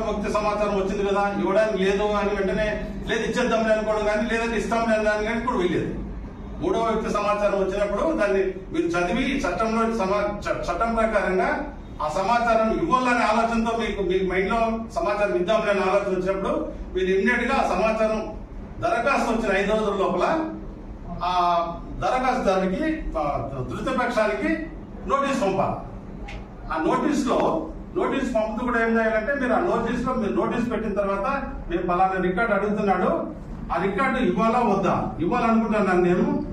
ముక్తి సమాచారం వచ్చింది కదా, ఇవ్వడానికి లేదు అని వెంటనే లేదు ఇచ్చేద్దాంలే అనుకోవడం కానీ, లేదంటే ఇస్తాంలే అని కానీ కూడా వెళ్ళేది. మూడవ వ్యక్తి సమాచారం వచ్చినప్పుడు దాన్ని మీరు చదివి చట్టంలో చట్టం ప్రకారంగా ఆ సమాచారం ఇవ్వాలనే ఆలోచనతో మీకు మైండ్ లో సమాచారం ఇద్దాంలే అనే ఆలోచన వచ్చినప్పుడు మీరు ఇమ్మీడియట్ గా ఆ సమాచారం దరఖాస్తు వచ్చిన 5 రోజుల లోపల ఆ దరఖాస్తుదారునికి తృతీయపక్షానికి నోటీస్ పంపాలి. ఆ నోటీస్ పంపుతూ కూడా ఏం చేయాలంటే మీరు ఆ నోటీస్ పెట్టిన తర్వాత మేము పలానా రికార్డు అడుగుతున్నాడు, ఆ రికార్డు ఇవ్వాలా వద్దా, ఇవ్వాలనుకుంటున్నాను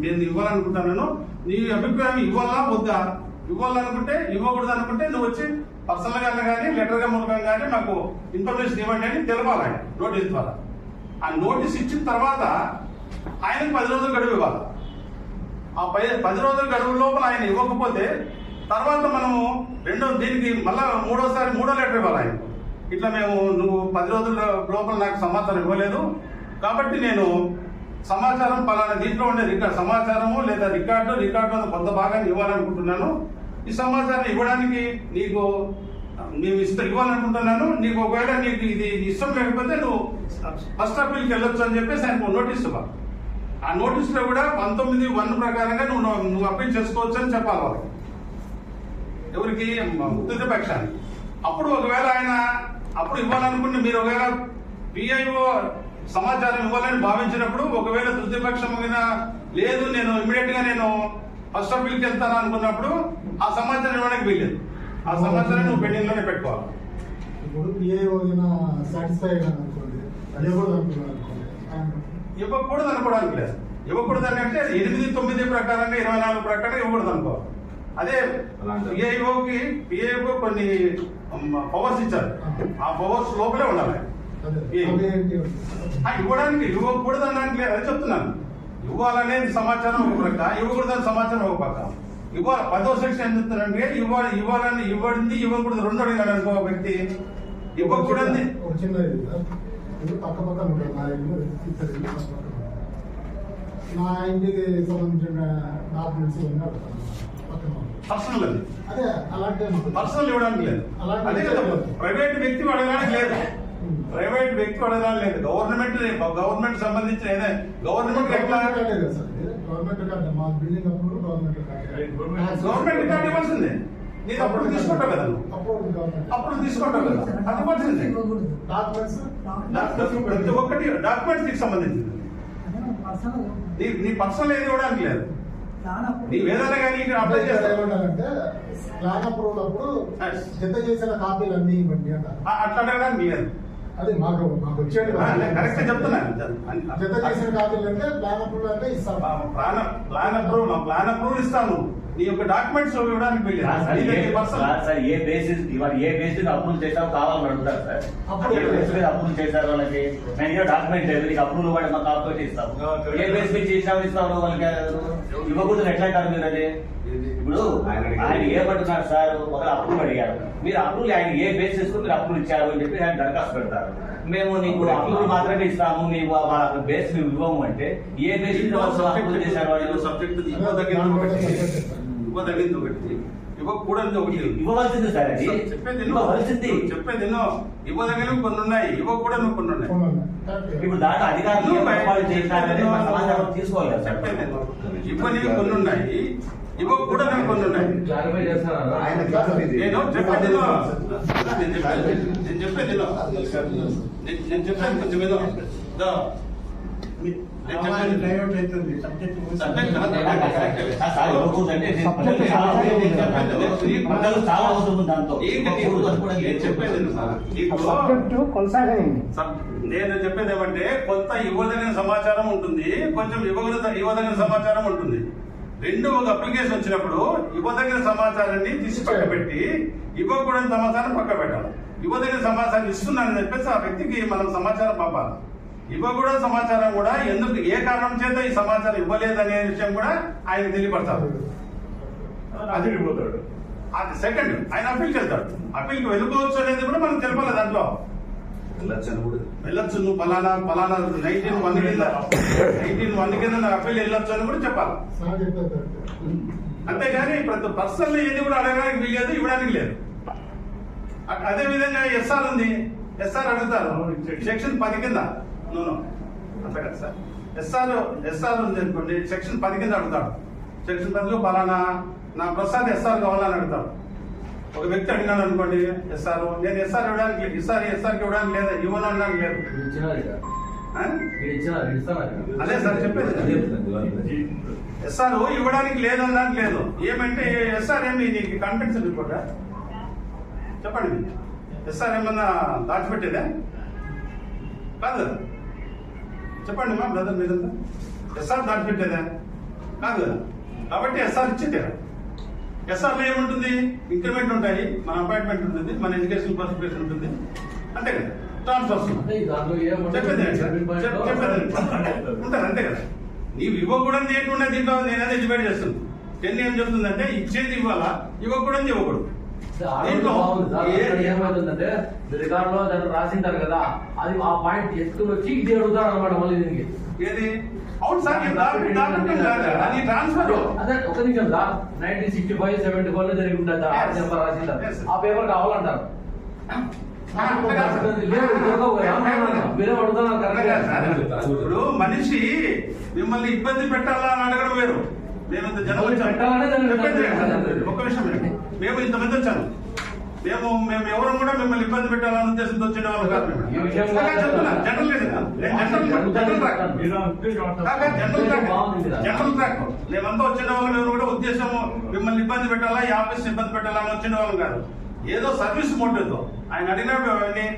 నేను ఇవ్వాలనుకుంటున్నాను, నీ అభిప్రాయం ఇవ్వాలా వద్దా, ఇవ్వాలనుకుంటే ఇవ్వకూడదు అనుకుంటే నువ్వు వచ్చి పర్సనల్ గా కానీ లెటర్ గా మూలకంగా కానీ మాకు ఇన్ఫర్మేషన్ ఇవ్వండి అని తెలవాలి నోటీస్ ద్వారా. ఆ నోటీస్ ఇచ్చిన తర్వాత ఆయనకు 10 రోజులు గడువు ఇవ్వాలి. ఆ 10 రోజుల గడువు లోపల ఆయన ఇవ్వకపోతే తర్వాత మనము దీనికి మళ్ళా మూడో లెటర్ ఇవ్వాలి ఆయన. ఇట్లా నువ్వు 10 రోజుల లోపల నాకు సమాచారం ఇవ్వలేదు కాబట్టి నేను సమాచారం పలానా దీంట్లో ఉండే సమాచారము లేదా రికార్డులో కొంత భాగాన్ని ఇవ్వాలనుకుంటున్నాను. ఈ సమాచారం ఇవ్వడానికి నీకు మేము ఇవ్వాలనుకుంటున్నాను. నీకు ఒకవేళ నీకు ఇది ఇష్టం లేకపోతే నువ్వు ఫస్ట్ అప్పీల్కి వెళ్ళొచ్చు అని చెప్పేసి ఆయనకు నోటీస్ ఇవ్వాలి. ఆ నోటీసులో కూడా 19(1) ప్రకారంగా నువ్వు అప్పీల్ చేసుకోవచ్చు అని చెప్పాలి వాళ్ళకి, ఎవరికి తృతీయపక్షానికి. అప్పుడు ఒకవేళ ఆయన అప్పుడు ఇవ్వాలనుకుంటే మీరు ఒకవేళ పిఐఓ సమాచారం ఇవ్వాలని భావించినప్పుడు ఒకవేళ తృతీయపక్షం లేదు నేను ఇమ్మీడియట్ గా నేను ఫస్ట్ అప్పీల్కి వెళ్తాను అనుకున్నప్పుడు ఆ సమాచారం ఇవ్వడానికి వీల్లేదు. ఆ సమాచారం నువ్వు పెండింగ్ లోనే పెట్టుకోవాలి. ఇవ్వకూడదు అనుకోవడానికి లేదు. ఇవ్వకూడదు అని అంటే 8(9) ప్రకారంగా 24 ప్రకారంగా ఇవ్వకూడదు అనుకోవాలి. అదే పిఐఓ కొన్ని పవర్స్ ఇచ్చారు, ఆ పవర్స్ లోపలే ఉండాలి. ఇవ్వడానికి ఇవ్వకూడదు అనడానికి లేదు, అది చెప్తున్నాను. ఇవ్వాలనేది సమాచారం ఒక పక్క, ఇవ్వకూడదని సమాచారం ఒక పక్క. 10వ సెక్షన్ ఏం చెప్తారంటే ఇవ్వడింది ఇవ్వకూడదు 2 అడిగాడు అనుకో వ్యక్తి. ఇవ్వకూడదు నా ఇంటికి సంబంధించిన డాక్యుమెంట్స్ పర్సనల్ పర్సనల్ ఇవ్వడానికి లేదు. అదే కదా ప్రైవేట్ వ్యక్తి అడగడానికి లేదు. గవర్నమెంట్ సంబంధించిన గవర్నమెంట్ రికార్డు ఇవ్వాల్సిందే. నేను అప్పుడు తీసుకుంటావు కదా, అప్పుడు తీసుకుంటావు కదా, అది ఇవ్వాల్సిందే. ప్రతి ఒక్కటి డాక్యుమెంట్స్ సంబంధించింది. నీ పర్సనల్ ఏది ఇవ్వడానికి లేదు. నీ ఏదైనా కానీ అప్లై చేస్తానంటే ప్లాన్ అప్రూవల్ అప్పుడు జత చేసిన కాపీలు అన్ని ఇవ్వండి అంట. అట్లా అడగడానికి లేదు. అదే మాకు వచ్చేది కరెక్ట్ చెప్తున్నాను. జత చేసిన కాపీలు అంటే ప్లాన్ అప్రూవల్ అంటే ఇస్తాను. ప్లాన్ అప్రూవల్ ఇస్తాను. నీ యొక్క డాక్యుమెంట్స్ ఇవ్వడానికి ఏ బేసిస్ అప్రూవ్ చేసావు కావాలని అడుగుతారు సార్. అప్రూవ్ చేశారు వాళ్ళకి నేను డాక్యుమెంట్ లేదు, నీకు అప్రూవల్ కూడా మాకు కాపీ ఇస్తాము. ఏ బేస్ మీద చేసావు ఇస్తావు వాళ్ళకి ఇవ్వకూడదు ఎట్లా అంటారు మీరు? అది ఇప్పుడు ఆయన ఏమంటున్నారు సార్, ఒకరు అప్రూవ్ అడిగారు, మీరు అప్రూవల్ ఆయన ఏ బేసిస్ కు మీరు అప్రూవ్ ఇచ్చారు అని చెప్పి ఆయన దరఖాస్తు పెడతారు. మేము నీకు అప్రూవల్ మాత్రమే ఇస్తాము, నీకు బేస్ మేము ఇవ్వము అంటే ఏ బేసిస్ అప్రూవ్ చేశారు వాళ్ళు? సబ్జెక్ట్ ఇవ్వకూడదు ఒకటి, ఇవ్వవలసింది సార్. అది ఇవ్వవలసింది చెప్పేది ఇవ్వదగినవి కొన్ని ఉన్నాయి, ఇవ్వకూడదు కొన్ని ఉన్నాయి. ఇప్పుడు దాంట్లో అధికారులు తీసుకోవాలి కదా. చెప్పేది ఇవ్వనివి కొన్ని ఉన్నాయి, ఇవ్వకూడదు కొన్ని ఉన్నాయి. నేను చెప్పేది కొంచెం ఏదో నేను చెప్పేది ఏమంటే కొంత ఇవ్వదగిన సమాచారం ఉంటుంది, కొంచెం ఇవ్వదగిన సమాచారం ఉంటుంది. రెండు ఒక అప్లికేషన్ వచ్చినప్పుడు ఇవ్వదగిన సమాచారాన్ని తీసి పక్క పెట్టి ఇవ్వకూడని సమాచారం పక్క పెట్టాలి. ఇవ్వదగిన సమాచారం ఇస్తున్నానని చెప్పేసి ఆ వ్యక్తికి మనం సమాచారం పంపాలి. ఇవ్వకూడని సమాచారం కూడా ఎందుకు ఏ కారణం చేత ఈ సమాచారం ఇవ్వలేదనే విషయం కూడా ఆయన తెలియపడతాడు. అది సెకండ్ ఆయన అప్పీల్ చేస్తాడు. అప్పీల్కి వెళ్ళిపోవచ్చు అనేది కూడా మనం తెలపాలి. దాంట్లో వెళ్ళొచ్చు, నువ్వు పలానా 19(1) కింద నాకు అప్పీల్ వెళ్ళొచ్చు అని కూడా చెప్పాలి. అంతేగాని ప్రతి పర్సనల్ ఏది కూడా అడగడానికి వీలేదు, ఇవ్వడానికి లేదు. అదే విధంగా ఎస్ఆర్ ఉంది, ఎస్ఆర్ అడుగుతారు సెక్షన్ 10 కింద నూనె అంతే కదా సార్. ఎస్ఆర్ ఉంది అనుకోండి, సెక్షన్ 10 కింద అడుగుతాడు. సెక్షన్ 10లో పలానా నా ప్రసాద్ ఎస్ఆర్ కావాలని అడుగుతాడు. ఒక వ్యక్తి అడిగినాడు అనుకోండి ఎస్ఆర్, నేను ఎస్ఆర్ ఇవ్వడానికి ఎస్ఆర్కి ఇవ్వడానికి లేదా ఇవ్వను అనడానికి లేదు. ఆ? అదే సార్ చెప్పేది. ఎస్ఆర్ ఇవ్వడానికి లేదనడానికి లేదు. ఏమంటే ఎస్ఆర్ ఏమి నీకు కంటెంట్స్ రిపోర్టా చెప్పండి. ఎస్ఆర్ ఏమన్నా దాచిపెట్టేదా కాదు కదా. చెప్పండి మా బ్రదర్ మీదంతా ఎస్ఆర్ దాచిపెట్టేదా కాదు కదా. కాబట్టి ఎస్ఆర్ ఇచ్చేదే. ఎస్ఆర్లో ఏముంటుంది? ఇంక్రిమెంట్ ఉంటాయి, మన అపాయింట్మెంట్ ఉంటుంది, మన ఎడ్యుకేషన్ క్వాలిఫికేషన్ ఉంటుంది, అంతే కదా. ట్రాన్స్ఫర్స్ చెప్పేది ఉంటుంది అంతే కదా. నీవు ఇవ్వకూడదు ఏంటంటే దీంట్లో నేనైతే డిబేట్ చేస్తుంది. 10 ఏం చెప్తుందంటే ఇచ్చేది ఇవ్వాలా, ఇవ్వకూడదు ఇవ్వకూడదు. ఏమవుతుందంటే రికార్డులో దాంట్లో రాసింటారు కదా, అది ఆ పాయింట్ ఎత్తుకుని వచ్చి ఇది అడుగుతాడు అనమాట మళ్ళీ దీనికి. ఏది అవును సార్, అది ట్రాన్స్ఫర్. అదే ఒక నిమిషం సార్, 1965, 74 లో జరిగి ఉంటుంది రాసింటారు. ఆ పేపర్ కావాలంటారు. ఇప్పుడు మనిషి మిమ్మల్ని ఇబ్బంది పెట్టాలా అని అడగడం వేరు. మేము ఇంత జనం ఒక్క విషయం, మేము ఇంతమంది వచ్చాము. మేము ఎవరు కూడా మిమ్మల్ని ఇబ్బంది పెట్టాలనే ఉద్దేశంతో వచ్చిన వాళ్ళు కాదు. జనరల్ ట్రాక్ మేమంతా వచ్చిన వాళ్ళు ఎవరు కూడా ఉద్దేశం మిమ్మల్ని ఇబ్బంది పెట్టాలా, ఈ ఆఫీస్ ఇబ్బంది పెట్టాలని వచ్చిన వాళ్ళు కాదు. ఏదో సర్వీస్ మోటివ్తో ఆయన అడిగినప్పుడు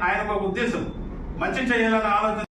ఆయనకు ఒక ఉద్దేశం మంచి చేయాలని ఆలోచన